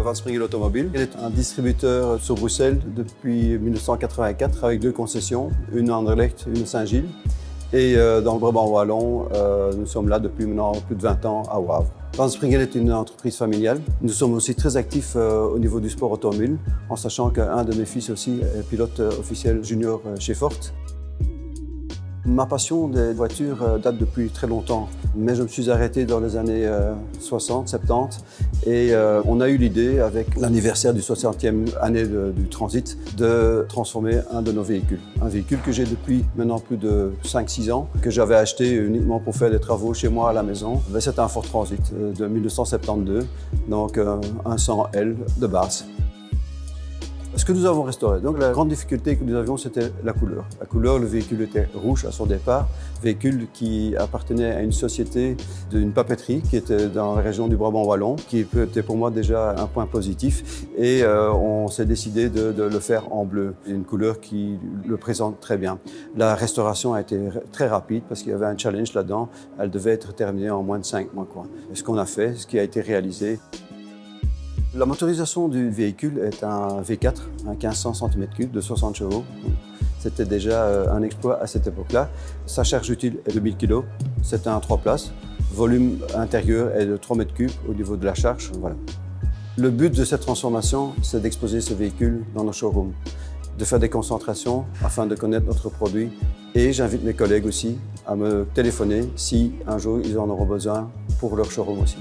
Van Springel Automobile. Il est un distributeur sur Bruxelles depuis 1984 avec 2 concessions, une à Anderlecht, une à Saint-Gilles. Et dans le Brabant wallon, nous sommes là depuis maintenant plus de 20 ans à Wavre. Van Springel est une entreprise familiale. Nous sommes aussi très actifs au niveau du sport automobile, en sachant qu'un de mes fils aussi est pilote officiel junior chez Ford. Ma passion des voitures date depuis très longtemps, mais je me suis arrêté dans les années 60, 70 et on a eu l'idée, avec l'anniversaire du 60e année du transit, de transformer un de nos véhicules. Un véhicule que j'ai depuis maintenant plus de 5-6 ans, que j'avais acheté uniquement pour faire des travaux chez moi à la maison. C'est un Ford Transit de 1972, donc un 100L de base. Ce que nous avons restauré, donc la grande difficulté que nous avions, c'était la couleur. La couleur, le véhicule était rouge à son départ, véhicule qui appartenait à une société d'une papeterie qui était dans la région du Brabant wallon, qui était pour moi déjà un point positif. Et on s'est décidé de le faire en bleu, une couleur qui le présente très bien. La restauration a été très rapide parce qu'il y avait un challenge là-dedans. Elle devait être terminée en moins de 5 mois. Ce qu'on a fait, ce qui a été réalisé. La motorisation du véhicule est un V4, un 1500 cm3 de 60 chevaux. C'était déjà un exploit à cette époque-là. Sa charge utile est de 1000 kg. C'est un 3 places. Volume intérieur est de 3 m3 au niveau de la charge. Voilà. Le but de cette transformation, c'est d'exposer ce véhicule dans nos showrooms, de faire des concentrations afin de connaître notre produit. Et j'invite mes collègues aussi à me téléphoner si un jour ils en auront besoin pour leur showroom aussi.